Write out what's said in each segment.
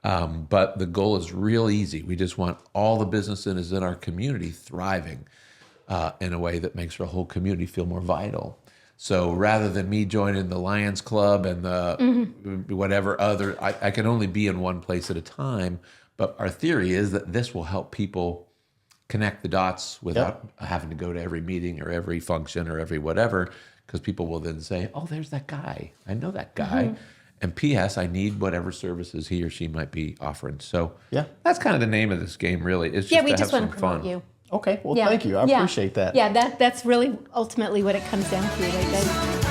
But the goal is real easy. We just want all the businesses in our community thriving in a way that makes our whole community feel more vital. So rather than me joining the Lions Club and the whatever other, I can only be in one place at a time. But our theory is that this will help people connect the dots without having to go to every meeting or every function or every whatever, because people will then say, oh, there's that guy. I know that guy. And P.S., I need whatever services he or she might be offering. So that's kind of the name of this game, really. It's just we to just have want some to promote fun. you. Okay, well, thank you. I appreciate that. Yeah, that's really ultimately what it comes down to, right, guys?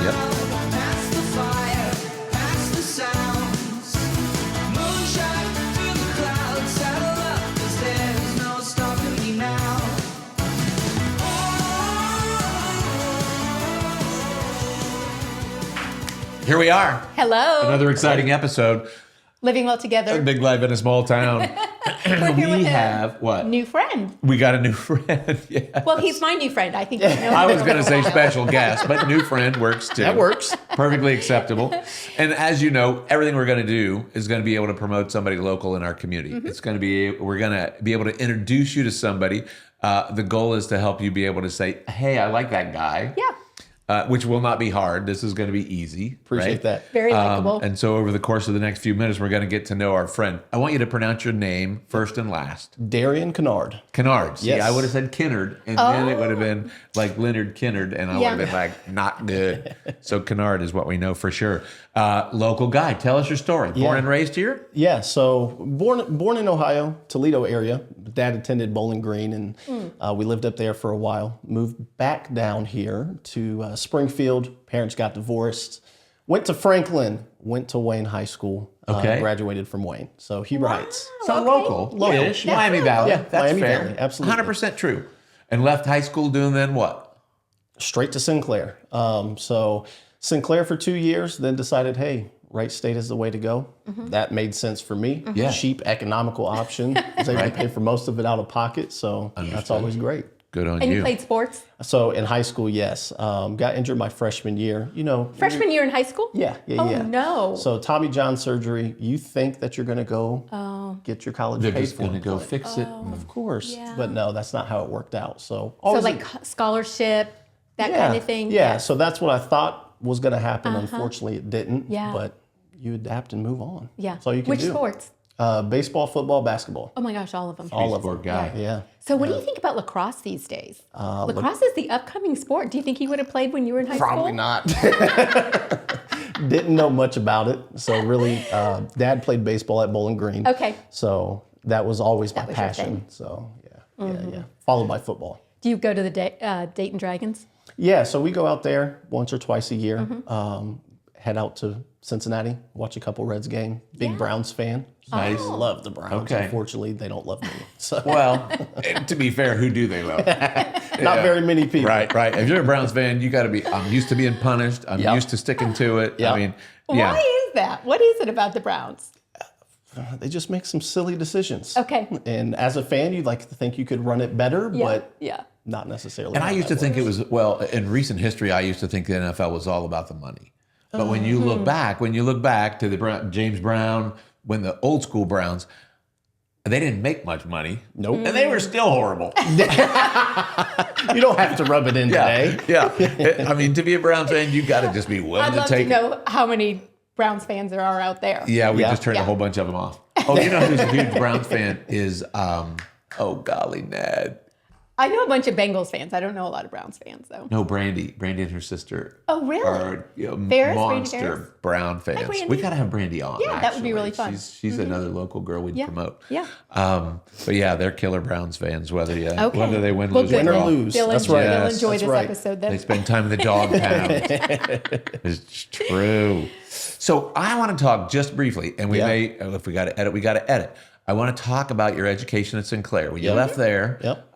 Yep. Past the fire, past the sounds. Moonshine through the clouds. Saddle up, 'cause there's no stopping me now. Here we are. Hello. Another exciting episode. Living well together. Big life in a small town. We're here with We a have what? new friend. We got a new friend. Yeah. Well, he's my new friend. I think you know him I was for a going to say while. special guest, but new friend works too. That works. Perfectly acceptable. And as you know, everything we're going to do is going to be able to promote somebody local in our community. It's going to be, we're going to be able to introduce you to somebody. The goal is to help you be able to say, hey, I like that guy. Yeah. Which will not be hard. This is going to be easy. Appreciate right? that. Very likable. And so over the course of the next few minutes, we're going to get to know our friend. I want you to pronounce your name first and last. Darrien Kynard. Kynard. See, Yes. I would have said Kynard, and then it would have been like Leonard Kynard, and I would have been like, not good. So Kynard is what we know for sure. Local guy, tell us your story. Born and raised here? Yeah, so born in Ohio, Toledo area. Dad attended Bowling Green, and we lived up there for a while. Moved back down here to Springfield. Parents got divorced. Went to Franklin. Went to Wayne High School. Okay. Graduated from Wayne. So Heber Heights. So okay. local-ish. Yeah. Miami Valley. Yeah, That's Miami fair. Valley, absolutely. 100% true. And left high school doing then what? Straight to Sinclair. So Sinclair for 2 years, then decided, hey, Wright State is the way to go. That made sense for me. Yeah. Cheap, economical option. Was able to pay for most of it out of pocket, so that's always great. Good on And you. you played sports? So in high school, yes. Got injured my freshman year. You know. Freshman year in high school? Yeah. Oh, no. So Tommy John surgery, you think that you're going to go get your college They're paid just for. going to go fix it. Of course. Yeah. But no, that's not how it worked out. So So always like scholarship, that kind of thing? Yeah. So that's what I thought was going to happen. Unfortunately, it didn't. Yeah. But you adapt and move on. Yeah. That's all you can Which do. sports? Baseball, football, basketball. Oh my gosh, all of them. All of Sport them. guy. Yeah. So what do you think about lacrosse these days? Lacrosse is the upcoming sport. Do you think you would have played when you were in high Probably school? not. Didn't know much about it. So really, Dad played baseball at Bowling Green. Okay. So that was always my was your passion. thing. So yeah. Followed by football. Do you go to the Dayton Dragons? Yeah, so we go out there once or twice a year. Head out to Cincinnati, watch a couple Reds game. Big Browns fan. Nice. I love the Browns. Okay. Unfortunately, they don't love me. So Well, to be fair, who do they love? not very many people. Right. If you're a Browns fan, you got to be, I'm used to being punished. I'm Yep. used to sticking to it. Yep. I mean, yeah. Why is that? What is it about the Browns? They just make some silly decisions. Okay. And as a fan, you'd like to think you could run it better, but Yeah. not necessarily. And I how used to that think it works. was, well, in recent history, I used to think the NFL was all about the money. But when you look back, to the James Brown, when the old school Browns, they didn't make much money. Nope. And they were still horrible. You don't have to rub it in today. Yeah. I mean, to be a Browns fan, you got to just be willing I'd to love to take it. know how many Browns fans there are out there. Yeah, we Yeah. just turned a Yeah. whole bunch of them off. Oh, you know who's a huge Browns fan is, oh golly, Ned. I know a bunch of Bengals fans. I don't know a lot of Browns fans, though. No, Brandy and her sister. Oh, really? Are Ferris? Brandy monster Ferris? Brown fans. Brandy. We gotta have Brandy on. Yeah, that would be actually. really fun. She's another local girl we'd Yeah. promote. Yeah. But yeah, they're killer Browns fans. Whether Okay. whether they win, Well, lose, good. Win or draw. lose. They'll That's enjoy, right. they'll Yes, enjoy that's this right. episode They then. spend time in the dog pound. It's true. So I want to talk just briefly, and we Yeah. may, if we got to edit, we got to edit. I want to talk about your education at Sinclair. When you Yep. left there, Yep.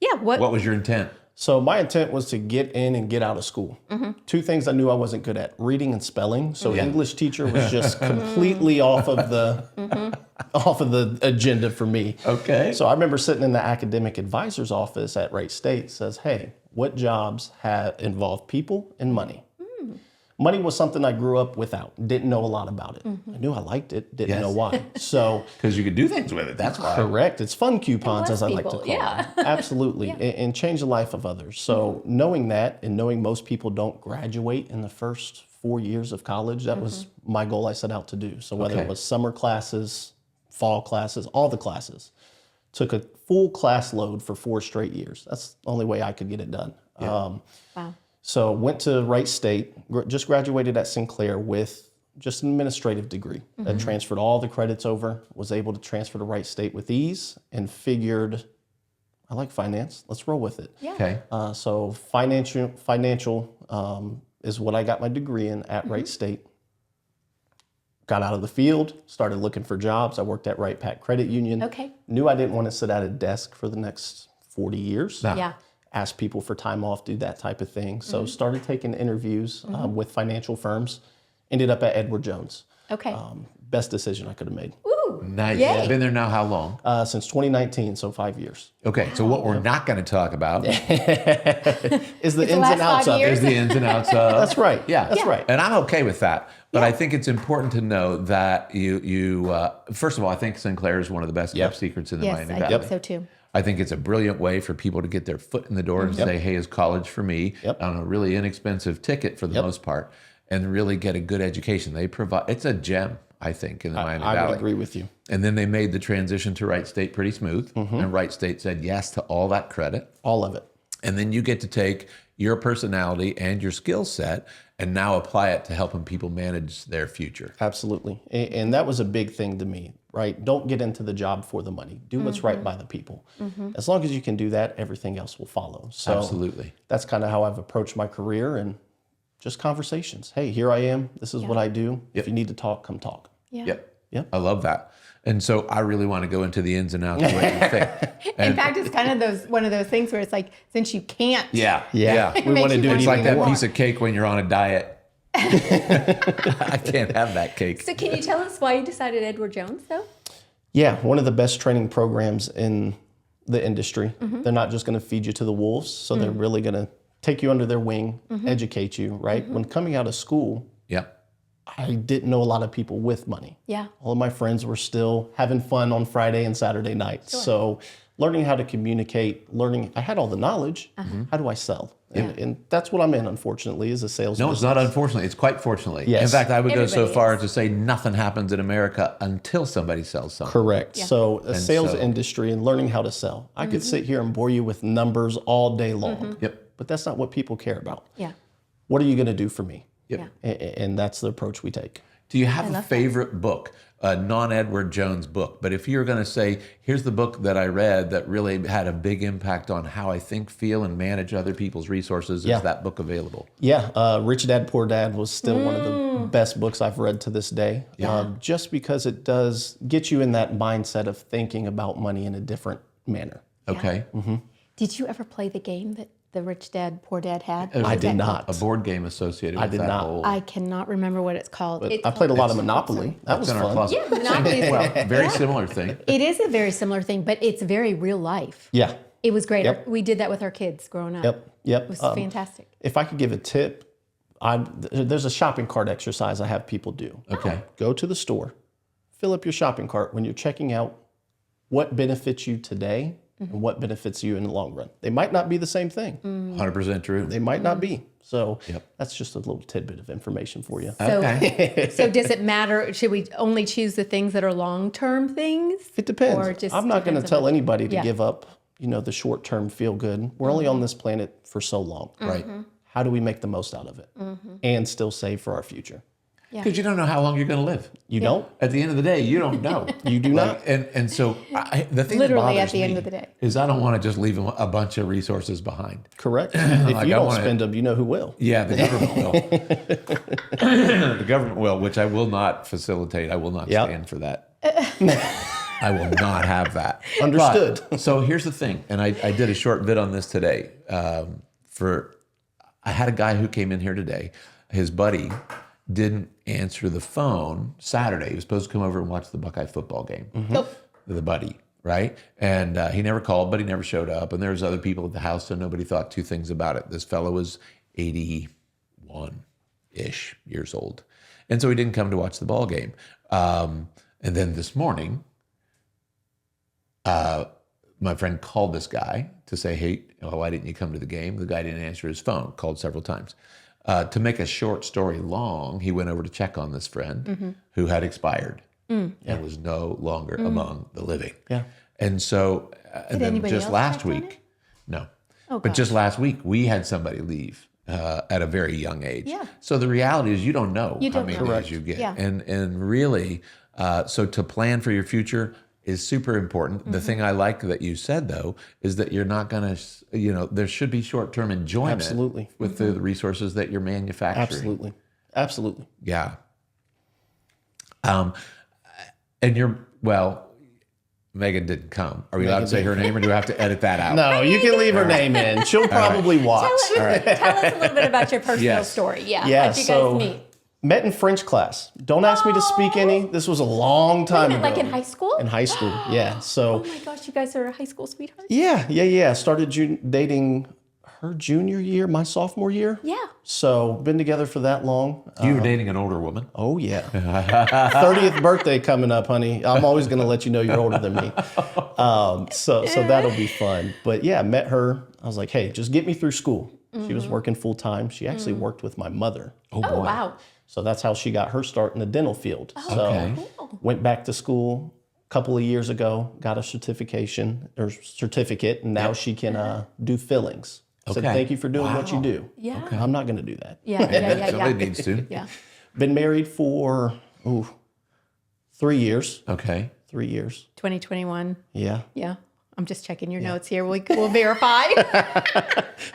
Yeah, what was your intent? So my intent was to get in and get out of school. Two things I knew I wasn't good at: reading and spelling. So English teacher was just completely off of the agenda for me. Okay. So I remember sitting in the academic advisor's office at Wright State. Says, "Hey, what jobs have involved people and money?" money was something I grew up without. Didn't know a lot about it. I knew I liked it. Didn't Yes. know why. So Because you could do things with it. That's why. correct. It's fun coupons, was as I like to people, call yeah. them. Absolutely. And change the life of others. So knowing that and knowing most people don't graduate in the first 4 years of college, that was my goal I set out to do. So whether Okay. it was summer classes, fall classes, all the classes, took a full class load for 4 straight years. That's the only way I could get it done. Wow. So went to Wright State, just graduated at Sinclair with just an administrative degree. I transferred all the credits over, was able to transfer to Wright State with ease, and figured, I like finance, let's roll with it. Yeah. Okay. So financial is what I got my degree in at Wright State. Got out of the field, started looking for jobs. I worked at Wright Pack Credit Union. Okay. Knew I didn't want to sit at a desk for the next 40 years. No. Yeah. Ask people for time off, do that type of thing. So started taking interviews with financial firms. Ended up at Edward Jones. Okay. Best decision I could have made. Ooh. Nice. Yay. Been there now how long? Since 2019, so 5 years. Okay, so what we're not going to talk about Is the the ins last and outs 5 of years. is the ins and outs of. That's right. Yeah, That's right. And I'm okay with that. But I think it's important to know that you first of all, I think Sinclair is one of the best kept secrets in the Yes, Miami I Valley. think so too. I think it's a brilliant way for people to get their foot in the door and say, hey, is college for me Yep. on a really inexpensive ticket for the most part and really get a good education. They provide, it's a gem, I think, in the Miami I Valley. would agree with you. And then they made the transition to Wright State pretty smooth. And Wright State said yes to all that credit. All of it. And then you get to take your personality and your skill set and now apply it to helping people manage their future. Absolutely. And that was a big thing to me, right? Don't get into the job for the money. Do what's right by the people. As long as you can do that, everything else will follow. So Absolutely. that's kind of how I've approached my career and just conversations. Hey, here I am. This is what I do. If you need to talk, come talk. Yeah. Yep. Yep. I love that. And so I really want to go into the ins and outs of what you think. In fact, it's kind of one of those things where it's like, since you can't. Yeah. We makes want to you do it It's It's like even that more. piece of cake when you're on a diet. I can't have that cake. So can you tell us why you decided Edward Jones, though? Yeah, one of the best training programs in the industry. They're not just going to feed you to the wolves, so they're really going to take you under their wing, educate you, right? When coming out of school, Yeah. I didn't know a lot of people with money. Yeah. All of my friends were still having fun on Friday and Saturday nights. So learning how to communicate, I had all the knowledge. How do I sell? And that's what I'm in, unfortunately, is a sales No, it's business. not unfortunately. It's quite fortunately. Yes. In fact, I would go so Everybody far as to say nothing happens in America until somebody sells something. Correct. So a sales so- industry and learning how to sell. I could sit here and bore you with numbers all day long. Yep. But that's not what people care about. Yeah. What are you going to do for me? Yep. Yeah. And that's the approach we take. Do you have a favorite book, a non-Edward Jones book? But if you're going to say, here's the book that I read that really had a big impact on how I think, feel, and manage other people's resources, is that book available? Yeah, Rich Dad, Poor Dad was still one of the best books I've read to this day. Just because it does get you in that mindset of thinking about money in a different manner. Okay. Did you ever play the game that the Rich Dad, Poor Dad had? I did not. A board game associated with did that not. whole... I cannot remember what it's called. But I played a lot of Monopoly. That was It's in our fun. closet. Yeah, Monopoly is- Well, very similar thing. It is a very similar thing, but it's very real life. Yeah. It was great. Yep. We did that with our kids growing up. Yep. It was fantastic. If I could give a tip, there's a shopping cart exercise I have people do. Okay. Go to the store, fill up your shopping cart when you're checking out what benefits you today and what benefits you in the long run. They might not be the same thing. 100% true. They might not be. So that's just a little tidbit of information for you. So, Okay. so does it matter? Should we only choose the things that are long-term things? It depends. Or just I'm not going to depends tell on- anybody to Yeah. give up, the short-term feel good. We're only on this planet for so long. Right. How do we make the most out of it and still save for our future? Because you don't know how long you're going to live. You don't? At the end of the day, you don't know. You do not? And so the thing Literally that at bothers the end me of the day. is I don't want to just leave a bunch of resources behind. Correct. If Like, you I don't wanna- spend them, you know who will. Yeah, the government will. The government will, which I will not facilitate. I will not Yep. stand for that. I will not have that. Understood. But, so here's the thing, and I did a short vid on this today. I had a guy who came in here today. His buddy didn't answer the phone Saturday. He was supposed to come over and watch the Buckeye football game. The buddy, right? And he never called, but he never showed up. And there was other people at the house, so nobody thought two things about it. This fellow was 81. years old. And so he didn't come to watch the ball game. And then this morning, my friend called this guy to say, hey, why didn't you come to the game? The guy didn't answer his phone, called several times. To make a short story long, he went over to check on this friend who had expired and was no longer among the living. Yeah. And so, and then anybody just else last check on week, it? no. Oh, But gosh. just last week, we had somebody leave at a very young age. Yeah. So the reality is you don't know You how don't many know. days Correct. you get. Yeah. And really, so to plan for your future is super important. The thing I like that you said, though, is that you're not going to, there should be short-term enjoyment Absolutely. with the resources that you're manufacturing. Absolutely. Absolutely. Yeah. And Megan didn't come. Are we allowed to say her name, or do I have to edit that out? No, you can leave her name in. She'll probably watch. Tell us a little bit about your personal Yes. story. Yeah. Yeah, How'd you so guys meet? met in French class. Don't ask me to speak any. This was a long time ago. Like in high school? In high school, yeah. Oh So, my gosh, you guys are high school sweethearts? yeah. Started dating her junior year, my sophomore year. Yeah. So, been together for that long. You were dating an older woman. Oh, yeah. 30th birthday coming up, honey. I'm always going to let you know you're older than me. So that'll be fun. But yeah, met her. I was like, hey, just get me through school. She was working full time. She actually worked with my mother. Oh, Oh, boy. wow. So that's how she got her start in the dental field. Okay. So went back to school a couple of years ago, got a certificate, and now she can do fillings. Said, Okay. thank you for doing what you Wow. do. Yeah. I'm not going to do that. Yeah. Somebody needs to. Yeah. Been married for 3 years. Okay. 3 years. 2021. Yeah. Yeah. I'm just checking your notes here. We'll verify.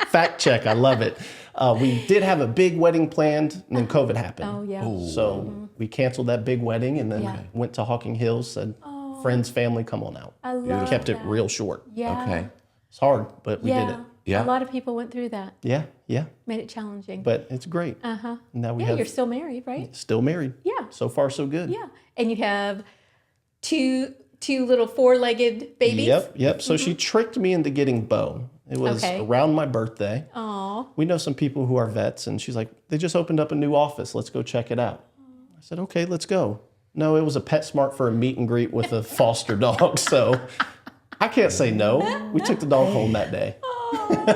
Fact check. I love it. We did have a big wedding planned, and then COVID happened. Oh, yeah. So we canceled that big wedding and then Yeah. went to Hawking Hills, said, friends, family, come on out. I love Kept it that. real short. Yeah. Okay. It's hard, but we Yeah. did it. Yeah. A lot of people went through that. Yeah. Made it challenging. But it's great. Uh-huh. Now we Yeah, you're have still married, right? still married. Yeah. So far, so good. Yeah. And you have two little four-legged babies. Yep. So she tricked me into getting Beau. It was Okay. around my birthday. Aw. We know some people who are vets, and she's like, they just opened up a new office. Let's go check it out. I said, okay, let's go. No, it was a PetSmart for a meet and greet with a foster dog. So I can't say no. We took the dog home that day.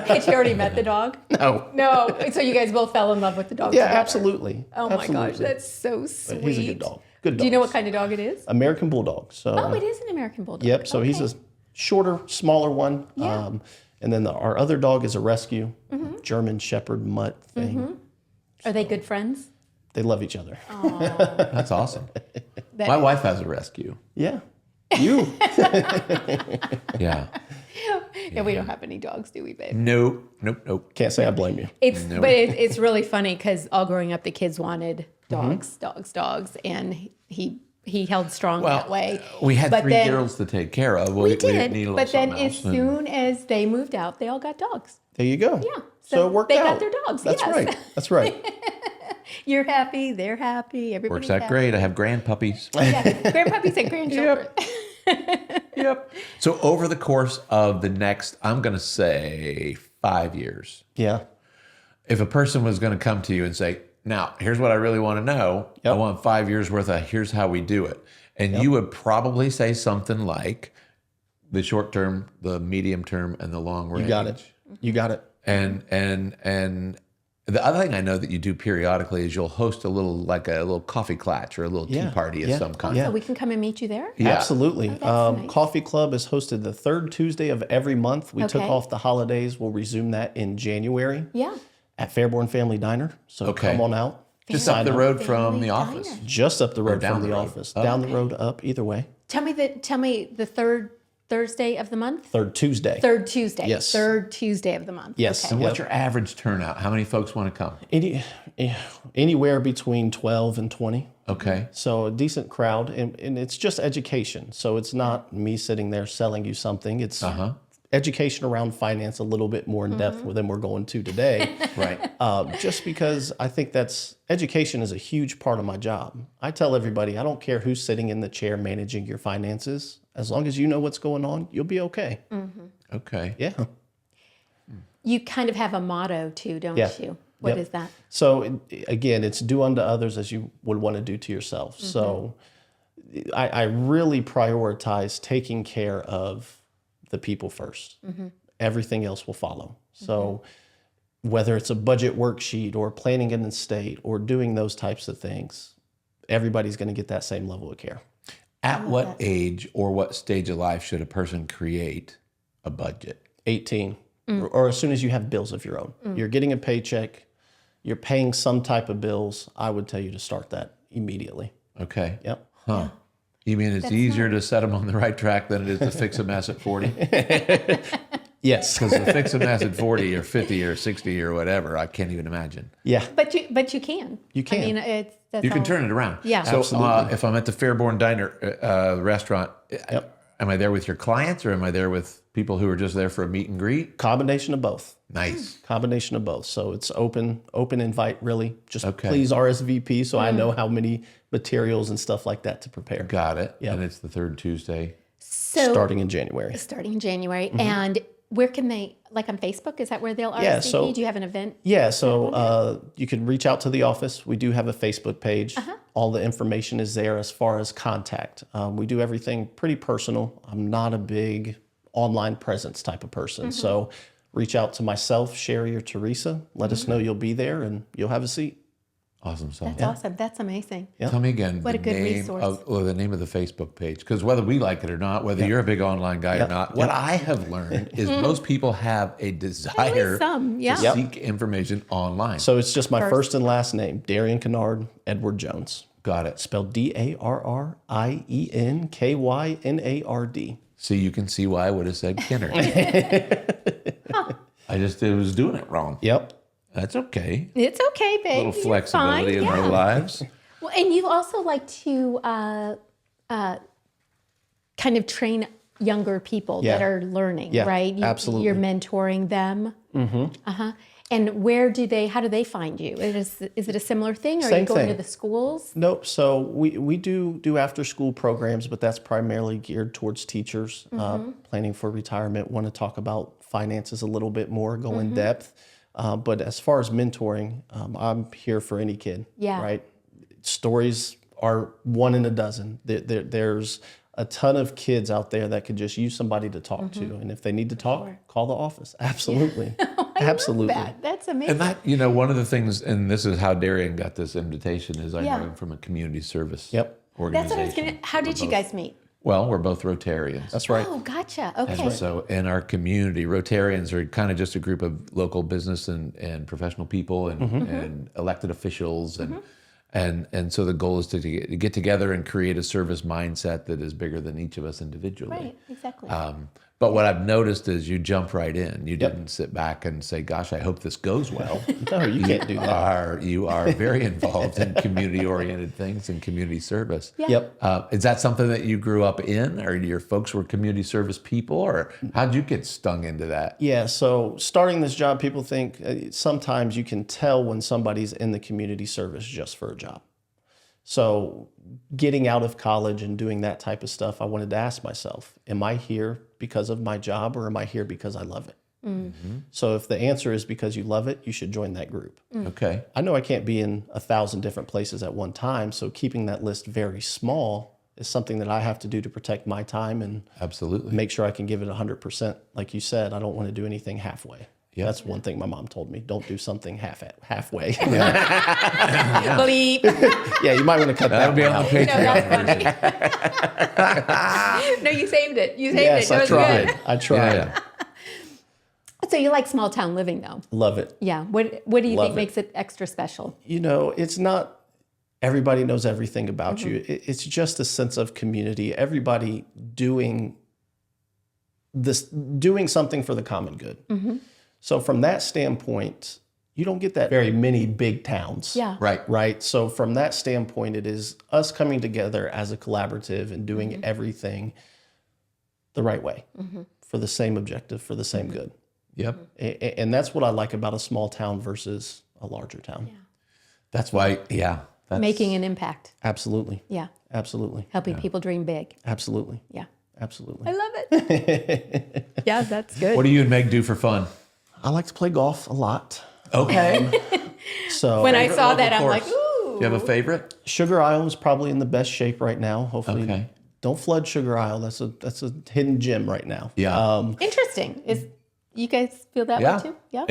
Had you already met the dog? No. No. So you guys both fell in love with the dog Yeah, together. absolutely. Oh my Absolutely. gosh, that's so sweet. He's a good dog. Good dog. Do you know what kind of dog it is? American Bulldog. So Oh, it is an American Bulldog. Yep. So he's a shorter, smaller one. Yeah. And then our other dog is a rescue, German Shepherd mutt thing. Are they good friends? They love each other. That's awesome. That- My wife has a rescue. Yeah. You. Yeah. Yeah, we don't have any dogs, do we, babe? Nope. Can't say I blame you. But it's really funny because all growing up, the kids wanted dogs, and he held strong that way. We had But three then- girls to take care of. We didn't did, need a little but then something as else. And- soon as they moved out, they all got dogs. There you go. Yeah. So it worked they out. got their dogs. That's yes. right. That's right. You're happy. They're happy. Everybody's Works out happy. great. I have grand puppies. Yeah, grandpuppies and grandchildren. Yep. So over the course of the next, I'm going to say 5 years, Yeah. if a person was going to come to you and say, now, here's what I really want to know. I Yep. want 5 years worth of here's how we do it. And you would probably say something like the short term, the medium term, and the long range. You got it. You got it. And the other thing I know that you do periodically is you'll host a little coffee clutch or a little tea Yeah, party of yeah, some kind. So we can come and meet you there? Yeah. Absolutely. that's nice. Coffee Club is hosted the third Tuesday of every month. We took Okay. off the holidays. We'll resume that in January Yeah. at Fairborn Family Diner. So Okay. come on out. Just up Sign the up. road from Family the Diner. office. Just up the road down from the the road. office. Oh, Down the road, up, either way. Tell me the third Thursday of the month? Third Tuesday. Third Tuesday. Yes. Third Tuesday of the month. Yes. Okay. And what's your average turnout? How many folks want to come? Anywhere between 12 and 20. Okay. So a decent crowd. And it's just education. So it's not me sitting there selling you something. It's education around finance a little bit more in depth than we're going to today. Right. Just because I think education is a huge part of my job. I tell everybody, I don't care who's sitting in the chair managing your finances. As long as you know what's going on, you'll be okay. Okay. Yeah. You kind of have a motto too, don't Yeah. you? What is that? So again, it's do unto others as you would want to do to yourself. So I really prioritize taking care of the people first. Everything else will follow. So whether it's a budget worksheet or planning an estate or doing those types of things, everybody's going to get that same level of care. At what age or what stage of life should a person create a budget? 18, or as soon as you have bills of your own. You're getting a paycheck, you're paying some type of bills, I would tell you to start that immediately. Okay. Yep. Huh. You mean it's easier to set them on the right track than it is to fix a mess at 40? Yes. Because to fix a mess at 40 or 50 or 60 or whatever, I can't even imagine. Yeah. But you can. You can. I mean, that's You can all- turn it around. Yeah. So Absolutely. if I'm at the Fairborn Diner restaurant, am I there with your clients or am I there with people who are just there for a meet and greet? Combination of both. Nice. Combination of both. So it's open invite, really. Just Okay. please RSVP so I know how many materials and stuff like that to prepare. Got it. Yep. And it's the third Tuesday. So Starting in January. starting in January, and where can they, like on Facebook? Is that where they'll RSVP? Yeah, so- Do you have an event? Yeah, so you can reach out to the office. We do have a Facebook page. All the information is there as far as contact. We do everything pretty personal. I'm not a big online presence type of person. So reach out to myself, Sherry, or Teresa. Let us know you'll be there and you'll have a seat. Awesome sauce. That's awesome. That's amazing. Tell me again What a good name resource. the name of the Facebook page. Because whether we like it or not, whether you're a big online guy or not, what I have learned is most people have a desire some, yeah. to Yep. seek information online. So it's just my first and last name, Darrien Kynard, Edward Jones. Got it. Spelled DARRIENKYNARD. So you can see why I would have said Kynard. I just was doing it wrong. Yep. That's okay. It's okay, babe. A little You're flexibility fine. in our lives. Well, and you also like to kind of train younger people that Yeah. are learning, Yeah, right? absolutely. You're mentoring them. And how do they find you? Is it a similar thing? Or are you Same going thing. to the schools? Nope. So we do after school programs, but that's primarily geared towards teachers planning for retirement, want to talk about finances a little bit more, go in depth. But as far as mentoring, I'm here for any kid. Yeah. Right. Stories are one in a dozen. There's a ton of kids out there that could just use somebody to talk to, and if they need to talk, call the office. Absolutely. Absolutely. That's amazing. And that, one of the things, and this is how Darrien got this invitation, is I Yeah. know him from a community service Yep. That's what I was organization. going to. How did you guys meet? Well, we're both Rotarians. That's right. Oh, gotcha. Okay. And so in our community, Rotarians are kind of just a group of local business and professional people and elected officials. And so the goal is to get together and create a service mindset that is bigger than each of us individually. Right. Exactly. But what I've noticed is you jump right in. You didn't sit back and say, gosh, I hope this goes well. No, you can't do that. You are very involved in community-oriented things and community service. Yeah. Yep. Is that something that you grew up in, or your folks were community service people, or how'd you get stung into that? Yeah, so starting this job, people think sometimes you can tell when somebody's in the community service just for a job. So getting out of college and doing that type of stuff, I wanted to ask myself, am I here because of my job or am I here because I love it? So if the answer is because you love it, you should join that group. Okay. I know I can't be in 1,000 different places at one time, so keeping that list very small is something that I have to do to protect my time and Absolutely. make sure I can give it 100%. Like you said, I don't want to do anything halfway. Yep. That's one thing my mom told me. Don't do something halfway. Bleep. Yeah, you might want to cut that That'll be one on the out. No, Patreon. that's funny. No, you saved it. You saved Yes, it. That I was tried. good. I tried. Yeah. So you like small town living, though? Love it. Yeah. What do you Love think it. makes it extra special? It's not everybody knows everything about you. It's just a sense of community. Everybody doing something for the common good. So from that standpoint, you don't get that very many big towns. Yeah. Right. Right. So from that standpoint, it is us coming together as a collaborative and doing everything the right way for the same objective, for the same good. Yep. And that's what I like about a small town versus a larger town. That's why, that's, Making an impact. Absolutely. Yeah. Absolutely. Helping people dream big. Absolutely. Yeah. Absolutely. I love it. Yeah, that's good. What do you and Meg do for fun? I like to play golf a lot. Okay. So When I saw local that, I'm course. like, ooh. Do you have a favorite? Sugar Isle is probably in the best shape right now. Hopefully, Okay. don't flood Sugar Isle. That's a hidden gem right now. Yeah. Interesting. You guys feel that Yeah. way too? Yeah.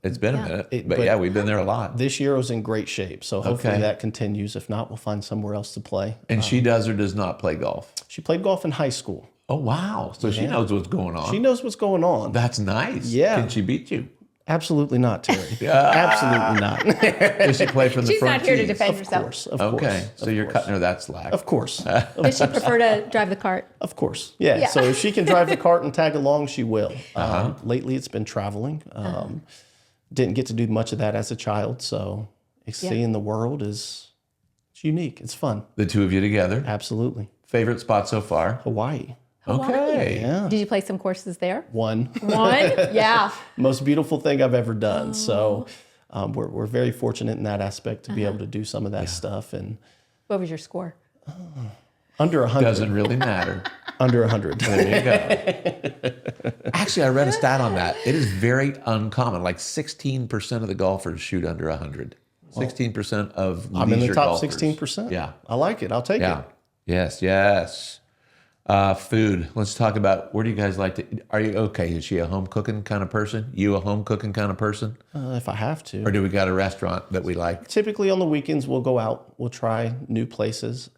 It's been a minute, but yeah, we've been there a lot. This year was in great shape, so hopefully Okay. that continues. If not, we'll find somewhere else to play. And she does or does not play golf? She played golf in high school. Oh, wow. So she knows what's going on. She knows what's going on. That's nice. Yeah. Can she beat you? Absolutely not, Terry. Absolutely not. Does she play from the She's front not here to tees? defend Of herself. course, of Okay, course. so you're cutting her that slack. Of course. Does she prefer to drive the cart? Of course. Yeah. Yeah. So if she can drive the cart and tag along, she will. Lately, it's been traveling. Didn't get to do much of that as a child, so seeing the world is it's unique. It's fun. The two of you together. Absolutely. Favorite spot so far? Hawaii. Okay. Yeah. Did you play some courses there? One. Yeah. Most beautiful thing I've ever done. So we're very fortunate in that aspect to be able to do some of that stuff. And What was your score? under 100. Doesn't really matter. Under 100. There you go. Actually, I read a stat on that. It is very uncommon. Like 16% of the golfers shoot under 100. 16% of I'm in the leisure top golfers. 16%. Yeah. I like it. I'll take Yeah. it. Yes, yes. Food. Let's talk about, where do you guys like to, are you, okay, is she a home cooking kind of person? You a home cooking kind of person? If I have to. Or do we got a restaurant that we like? Typically on the weekends, we'll go out. We'll try new places.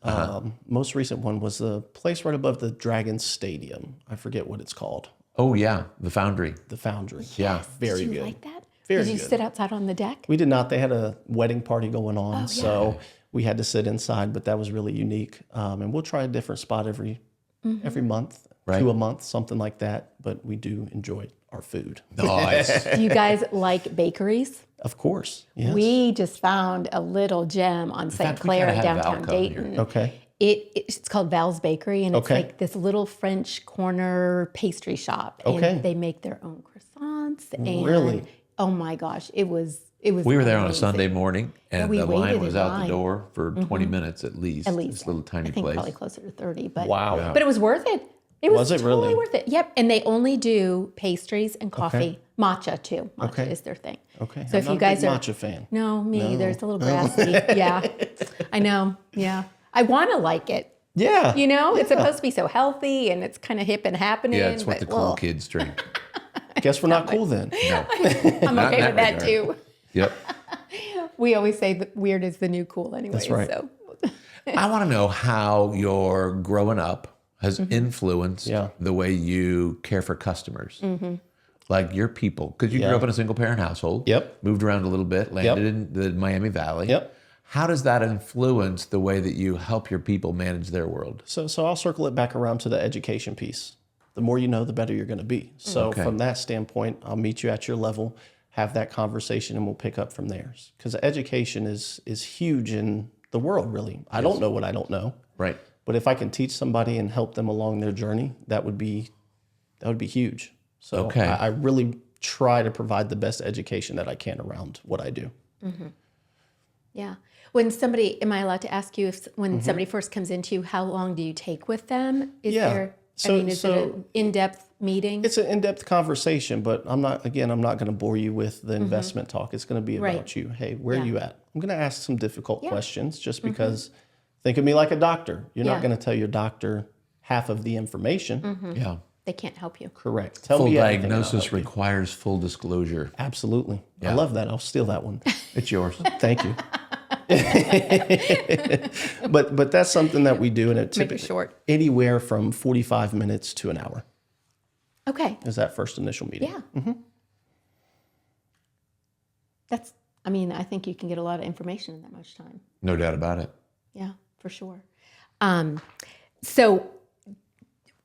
Most recent one was the place right above the Dragon Stadium. I forget what it's called. Oh, yeah, the Foundry. The Foundry. Yeah. Very Did you good. like that? Very Did you good. sit outside on the deck? We did not. They had a wedding party going on, so we had to sit inside, but that was really unique. And we'll try a different spot every month, Right. 2 a month, something like that. But we do enjoy our food. Nice. Do you guys like bakeries? Of course. Yes. We just found a little gem on St. fact, we Clair kinda in have downtown Val come here. Dayton. Okay. It's called Val's Bakery, and it's Okay. like this little French corner pastry shop. Okay. And they make their own croissants. And Really? Oh my gosh, it was. We were there on a amazing. Sunday morning, and we the line waited was in out line. the door for 20 minutes at least. At least This little tiny I think place. probably closer to 30. But Wow. Yeah. but it was worth it. It was it totally really? worth it. Yep. And they only do pastries and coffee. Matcha too. Matcha Okay. is their thing. Okay. So I'm if not you a guys big are matcha fan. No, me either. It's a little grassy. Yeah. I know. Yeah. I want to like it. Yeah. You know, it's supposed to be so healthy and it's kind of hip and happening. Yeah, it's what the but, cool well, kids drink. Guess we're not cool then. I'm Not in okay that with that regard. too. Yep. We always say that weird is the new cool anyway. That's right. So I want to know how your growing up has influenced Yeah. the way you care for customers. Like your people, because you grew Yeah. up in a single parent household. Yep. Moved around a little bit, landed in the Miami Valley. Yep. How does that influence the way that you help your people manage their world? So I'll circle it back around to the education piece. The more you know, the better you're going to be. So Okay. from that standpoint, I'll meet you at your level, have that conversation, and we'll pick up from there. Because education is huge in the world, really. I don't know what I don't know, Right. but if I can teach somebody and help them along their journey, that would be huge. So Okay. I really try to provide the best education that I can around what I do. yeah. When somebody, am I allowed to ask you if when somebody first comes into you, how long do you take with them? Is Yeah. there, So- is it an in-depth meeting? It's an in-depth conversation, but I'm not going to bore you with the investment talk. It's going to be about Right. you. Hey, where Yeah. are you at? I'm going to ask some difficult Yeah. questions just because think of me like a doctor. You're not Yeah. going to tell your doctor half of the information. Yeah. They can't help you. Correct. Tell Full me everything and I'll diagnosis help you. requires full disclosure. Absolutely. I Yeah. love that. I'll steal that one. It's yours. Thank you. But that's something that we do, and it Make it typically short. anywhere from 45 minutes to an hour Okay. is that first initial meeting. Yeah. I think you can get a lot of information in that much time. No doubt about it. Yeah, for sure. So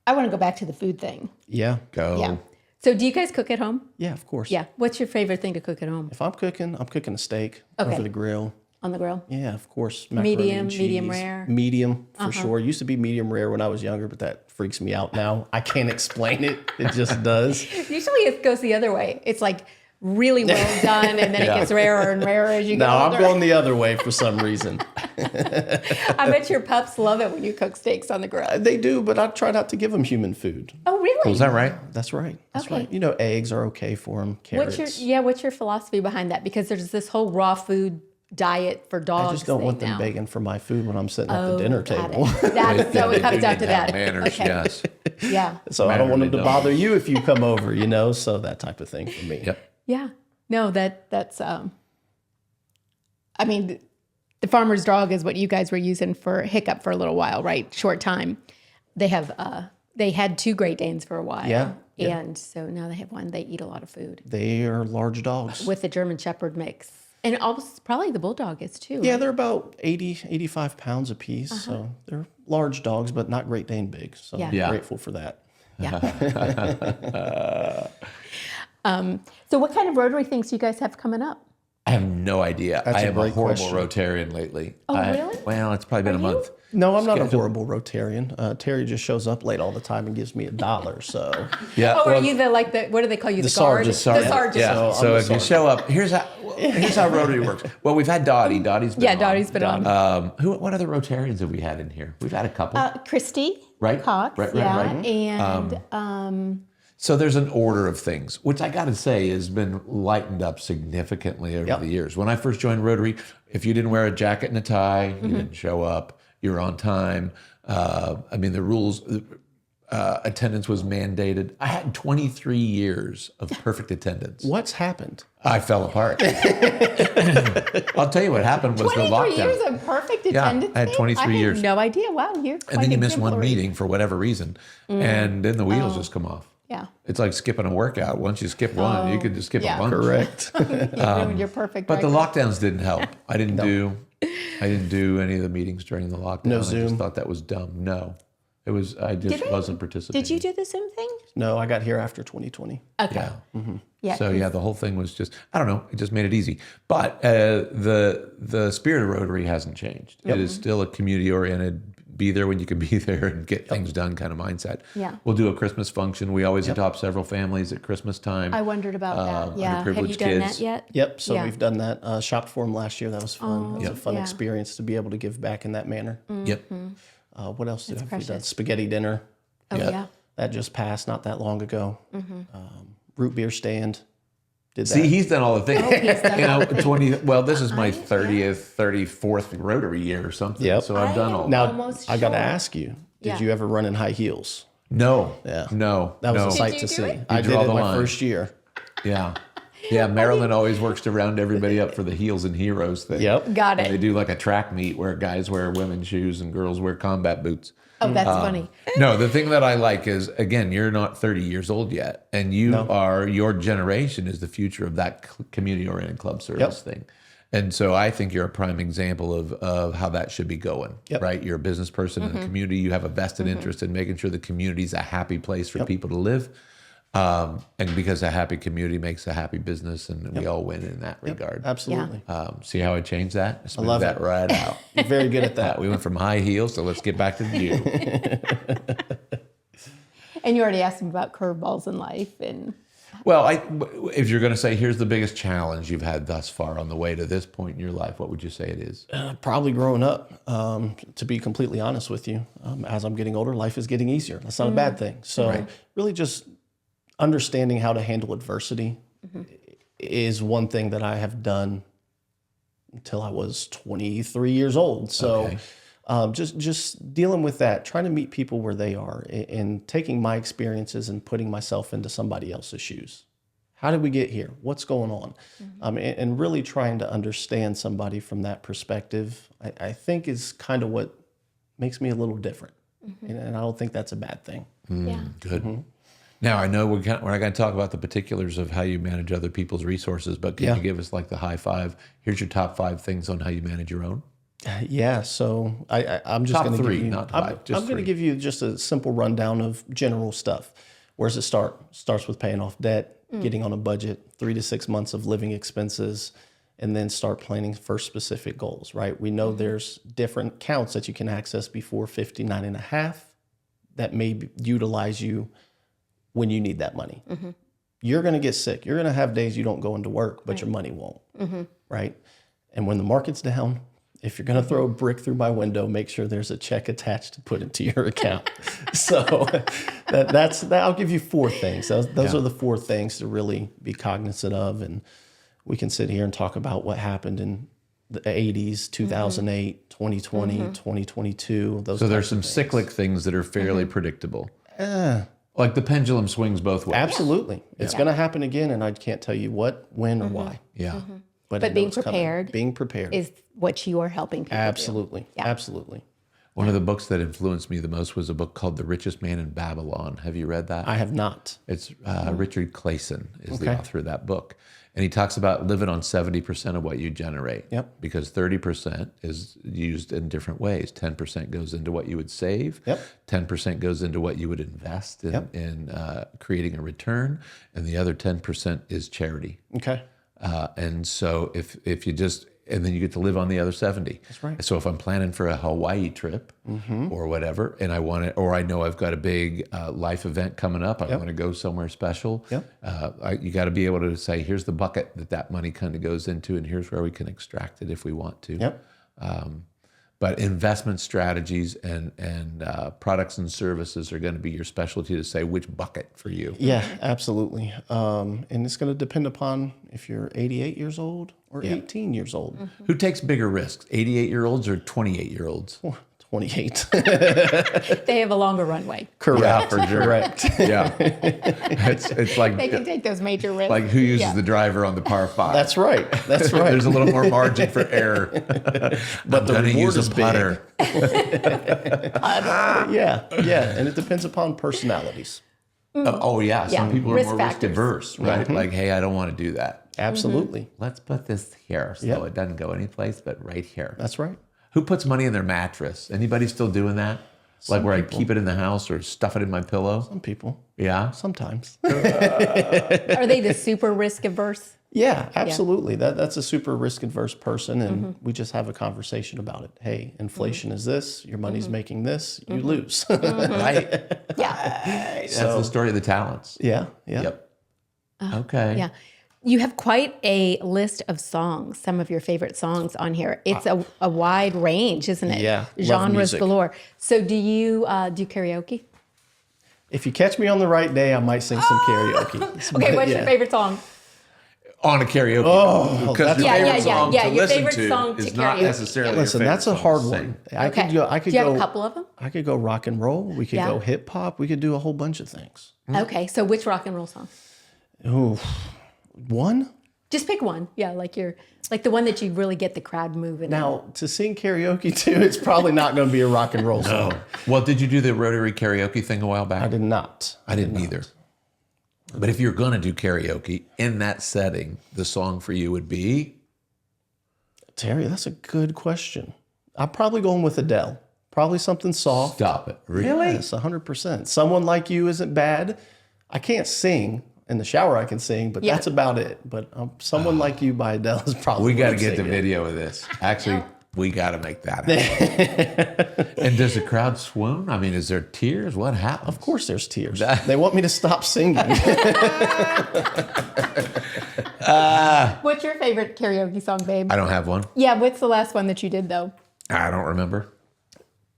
I want to go back to the food thing. Yeah. Go. Yeah. So do you guys cook at home? Yeah, of course. Yeah. What's your favorite thing to cook at home? If I'm cooking a steak Okay. over the grill. On the grill? Yeah, of course. Macaroni Medium, and medium cheese. rare? Medium, for sure. Used to be medium rare when I was younger, but that freaks me out now. I can't explain it. It just does. Usually it goes the other way. It's like really well done, and then it gets rarer and rarer as you No, get I'm older. going the other way for some reason. I bet your pups love it when you cook steaks on the grill. They do, but I try not to give them human food. Oh, really? Was that right? That's right. That's Okay. right. You know, eggs are okay for them. Carrots. What's your philosophy behind that? Because there's this whole raw food diet for dogs. I just don't want them now. begging for my food when I'm sitting at the dinner Got table. it. That's, so They it comes do down need to have that. Manners, Okay. yes. Yeah. So I don't want them to Mannerly bother you if you come over, you know, so that type of thing for me. Yep. Yeah. No, that's I mean, the farmer's dog is what you guys were using for Hiccup for a little while, right? Short time. They had 2 Great Danes for a while. Yeah, yeah. And so now they have one. They eat a lot of food They are large dogs. with the German Shepherd mix. And almost probably the Bulldog is too. Yeah, right? they're about 80, 85 pounds a piece. So they're large dogs, but not Great Dane big. So Yeah. I'm Yeah. grateful for that. Yeah. So what kind of Rotary things do you guys have coming up? I have no idea. That's I a am a great horrible question. Rotarian lately. Oh, really? Well, it's probably been a Are you? month. No, I'm not a horrible Rotarian. Terry just shows up late all the time and gives me $1. So Yeah. Oh, well, are you what do they call you? The, sergeant. guard? The sergeant. The sergeant. Yeah. So I'm So the if you sergeant. show up, here's how Rotary works. Well, we've had Dottie. Dottie's been Yeah, on. Dottie's been on. What other Rotarians have we had in here? We've had a couple. Christy Right, Cox. right, yeah. right. And So there's an order of things, which I got to say has been lightened up significantly over Yep. the years. When I first joined Rotary, if you didn't wear a jacket and a tie, you didn't show up. You were on time. I mean, the rules, attendance was mandated. I had 23 years of perfect attendance. what's happened? I fell apart. I'll tell you what happened was the 23 lockdown. years of perfect Yeah, attendance. I had Dave? 23 years. I had no idea. Wow, you're quite And then you miss one exemplary. meeting for whatever reason, and then the wheels just come off. Yeah. It's like skipping a workout. Once you skip one, you could just skip yeah. a bunch. Correct. You ruined your perfect But the record. lockdowns didn't help. I didn't do any of the meetings during the lockdown. No I just Zoom? thought that was dumb. No, it was. I just wasn't participating. Did you do the Zoom thing? No, I got here after 2020. Okay. Yeah. Yeah. So yeah, the whole thing was just, I don't know, it just made it easy. But the spirit of Rotary hasn't changed. It is still a community oriented, be there when you can be there and get things done kind of mindset. Yeah. We'll do a Christmas function. We always adopt several families at Christmas time. I wondered about that. Yeah. Have you underprivileged done kids. that yet? Yep. So Yeah. we've done that. Shopped for them last year. That was fun. It was a fun yeah. experience to be able to give back in that manner. Yep. What else have we done? precious. Spaghetti dinner. Oh, yeah. That just passed not that long ago. Root beer stand. Did that. See, he's done all the things. he's done You know, all the things. 20. Well, this is my 30th, 34th Rotary year or something. Yep. So I've done all. now, almost I got to sure. ask you, did Yeah. you ever run in high heels? No. Yeah. No. That was no. a sight you to do see. it? I did draw it the my line. first year. Yeah. Yeah, Maryland always works to round everybody up for the heels and heroes thing. Yep. Got And they it. do like a track meet where guys wear women's shoes and girls wear combat boots. Oh, that's funny. No, the thing that I like is, again, you're not 30 years old yet. And your generation is the future of that community-oriented club service thing. And so I think you're a prime example of how that should be going, right? You're a business person in the community. You have a vested interest in making sure the community's a happy place for people to live. And because a happy community makes a happy business, and we all win in that regard. Absolutely. See how I changed that? I smoothed love that it. right out. You're very good at that. We went from high heels, so let's get back to you. And you already asked him about curveballs in life. And Well, if you're going to say, here's the biggest challenge you've had thus far on the way to this point in your life, what would you say it is? Probably growing up, to be completely honest with you, as I'm getting older, life is getting easier. That's not a bad thing. So really just understanding how to handle adversity is one thing that I have done until I was 23 years old. So just dealing with that, trying to meet people where they are and taking my experiences and putting myself into somebody else's shoes. How did we get here? What's going on? And really trying to understand somebody from that perspective, I think is kind of what makes me a little different. And I don't think that's a bad thing. yeah. Good. Now, I know we're not going to talk about the particulars of how you manage other people's resources, but can you give us like the high five? Here's your top 5 things on how you manage your own. Yeah, so I'm just Top going to 3, give you, not 5, just I'm going to 3. give you just a simple rundown of general stuff. Where does it start? Starts with paying off debt, getting on a budget, 3 to 6 months of living expenses, and then start planning for specific goals, right? We know there's different counts that you can access before 59.5 that may utilize you when you need that money. you're going to get sick. You're going to have days you don't go into work, but your money won't. Right? And when the market's down, if you're going to throw a brick through my window, make sure there's a check attached to put into your account. So I'll give you 4 things. Those are the 4 things to really be cognizant of. And we can sit here and talk about what happened in the 80s, 2008, 2020, 2022. So there's some cyclic things that are fairly predictable. Like the pendulum swings both ways. Absolutely. It's going to happen again, and I can't tell you what, when, or why. Yeah. But But being prepared. Being prepared. Is what you are helping people Absolutely. do. Yeah. Absolutely. One of the books that influenced me the most was a book called The Richest Man in Babylon. Have you read that? I have not. It's Richard Clayson is the Okay. author of that book. And he talks about living on 70% of what you generate. Yep. Because 30% is used in different ways. 10% goes into what you would save. Yep. 10% goes into what you would invest in, Yep. in creating a return. And the other 10% is charity. Okay. And so if you just, and then you get to live on the other 70. That's right. So if I'm planning for a Hawaii trip or whatever, and I want it, or I know I've got a big life event coming up, I want to go somewhere special. Yep. You got to be able to say, here's the bucket that money kind of goes into, and here's where we can extract it if we want to. Yep. But investment strategies and products and services are going to be your specialty to say which bucket for you. Yeah, absolutely. And it's going to depend upon if you're 88 years old or 18 years old. Who takes bigger risks, 88-year-olds or 28-year-olds? 28. They have a longer runway. Correct. Yeah, for sure. Correct. Yeah. It's like They can take those major risks. like who uses Yeah. the driver on the par 5. That's right. That's right. There's a little more margin for error. But the I'm gonna reward use is a big. putter. Yeah. And it depends upon personalities. Oh yeah, some Yeah. people are Risk more factors. risk averse, right? Like, hey, I don't want to do that. Absolutely. Let's put this here so Yep. it doesn't go anyplace but right here. That's right. Who puts money in their mattress? Anybody still doing that? Like where I keep it in the house or stuff it in my pillow? Some people. Yeah. Sometimes. Are they the super risk averse? Yeah, absolutely. That's a super risk adverse person, and we just have a conversation about it. Hey, inflation is this. Your money's making this. You lose. Right. Yeah. That's the story of the talents. Yeah. Yep. Okay. Yeah. You have quite a list of songs, some of your favorite songs on here. It's a wide range, isn't it? Yeah, love Genres music. galore. So do you do karaoke? If you catch me on the right day, I might sing some karaoke. Okay, But what's your yeah. favorite song? On a karaoke. Oh, because your Yeah, favorite yeah, yeah, song yeah, to your listen favorite to song to is not karaoke. necessarily Listen, your that's a favorite hard song to one. sing. I Okay. could do you go. have a couple of them? I could go rock and roll. We could Yeah. go hip hop. We could do a whole bunch of things. Okay, so which rock and roll song? Ooh, one. Just pick one. Yeah, like the one that you really get the crowd moving. Now to sing karaoke to, it's probably not going to be a rock and roll song. Well, did you do the Rotary karaoke thing a while back? I did not. I didn't either. But if you're going to do karaoke in that setting, the song for you would be? Terry, that's a good question. I'm probably going with Adele. Probably something soft. Stop it. Really? Yes, 100%. Someone Like You isn't bad. I can't sing. In the shower, I can sing, but Yeah. that's about it. But Someone Like You by Adele is probably We got to what I'm get the singing. video of this. Actually, we got to make that happen. And does the crowd swoon? I mean, is there tears? What happens? Of course there's tears. They want me to stop singing. What's your favorite karaoke song, babe? I don't have one. Yeah, what's the last one that you did though? I don't remember.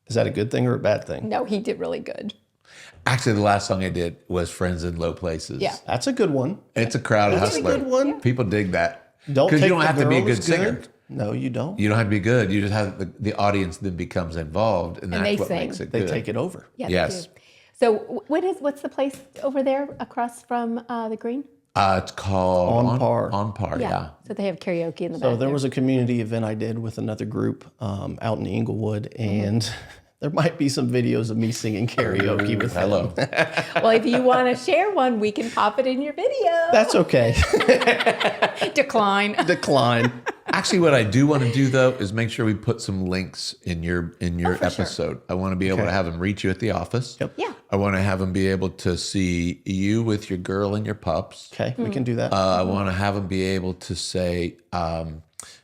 Is that a good thing or a bad thing? No, he did really good. Actually, the last song I did was Friends in Low Places. Yeah. That's a good one. It's a crowd That's a hustler. good one. People dig that. Don't Because take you don't the have to be a girl good is singer. No, you don't. You don't have to be good. You just have the audience then becomes involved, and that's they what sing. makes it They good. take it over. Yeah, Yes. they do. So what's the place over there across from the green? It's called On Par. On Par, yeah. So they have karaoke in the So back. there was a community event I did with another group out in Inglewood, and there might be some videos of me singing karaoke with them. Hello. Well, if you want to share one, we can pop it in your video. That's okay. Decline. Decline. Actually, what I do want to do though is make sure we put some links in your episode. I want to be able to have them reach you at the office. Yep. Yeah. I want to have them be able to see you with your girl and your pups. Okay, we can do that. I want to have them be able to say,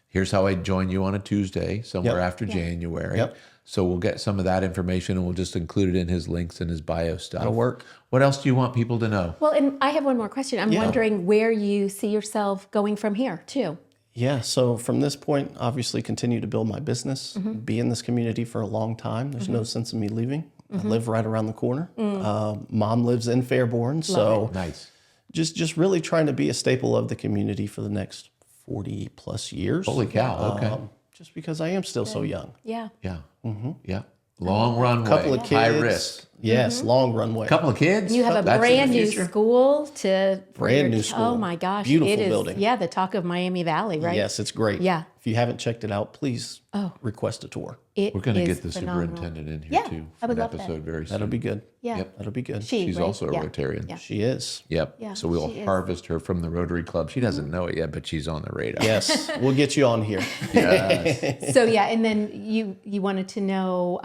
here's how I join you on a Tuesday, somewhere Yep. after January. Yep. So we'll get some of that information and we'll just include it in his links and his bio stuff. That'll work. What else do you want people to know? Well, and I have one more question. I'm wondering where you see yourself going from here, too. Yeah, so from this point, obviously continue to build my business, be in this community for a long time. There's no sense in me leaving. I live right around the corner. Mom lives in Fairborn, so Nice. just really trying to be a staple of the community for the next 40 plus years. Holy cow. Okay. Just because I am still so young. Yeah. Yeah. Yeah. Long runway. Couple of kids. High risk. Yes, long runway. Couple of kids. You have a That's in brand the new future. school for Brand new your- school. Oh my gosh. Beautiful it is, building. Yeah, the talk of Miami Valley, right? Yes, it's great. Yeah. If you haven't checked it out, please request a tour. We're We're going to get the superintendent in here Yeah, too I for would an love that. episode very soon. That'll be good. Yeah. Yep. That'll be good. She's right? also a Yeah. Rotarian. Yeah. She is. Yep. Yeah, So we'll she is. harvest her from the Rotary Club. She doesn't know it yet, but she's on the radar. Yes, we'll get you on here. Yes. So yeah, and then you wanted to know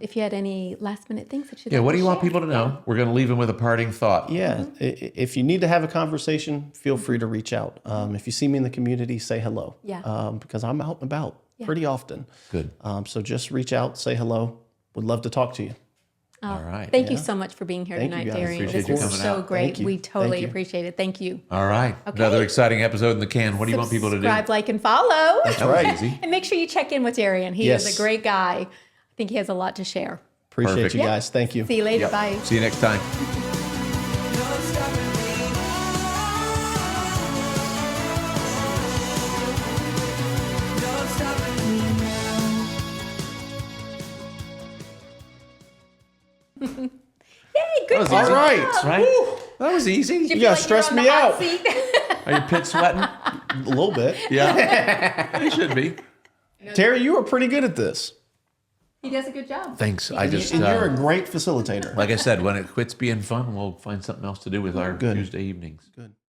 if you had any last minute things that you'd Yeah. like What to do you want share. people to know? We're going to leave them with a parting thought. Yeah, if you need to have a conversation, feel free to reach out. If you see me in the community, say hello. Yeah. Because I'm out and about pretty often. Good. So just reach out, say hello. Would love to talk to you. All right. Thank you so much for being here Thank you, tonight, guys. Darrien. Appreciate This you was coming so out. great. Thank you. We totally Thank you. appreciate it. Thank you. All right. Another exciting episode in the can. What do you want people to do? Subscribe, like, and follow. That's That was right. easy. And make sure you check in with Darrien. He is Yes. a great guy. I think he has a lot to share. Appreciate Perfect. you Yeah. guys. Thank you. See you later. Yep. Bye. See you next time. No stopping me. No stopping me now. Yay, good was job. easy. All right. Right? That was easy. You feel gotta like stress you're on me the hot out. seat? Are your pits sweating? A little bit. Yeah. They should be. Terry, you are pretty good at this. He does a good job. Thanks. I just, And you're a great facilitator. like I said, when it quits being fun, we'll find something else to do with our Good. Tuesday evenings. Good.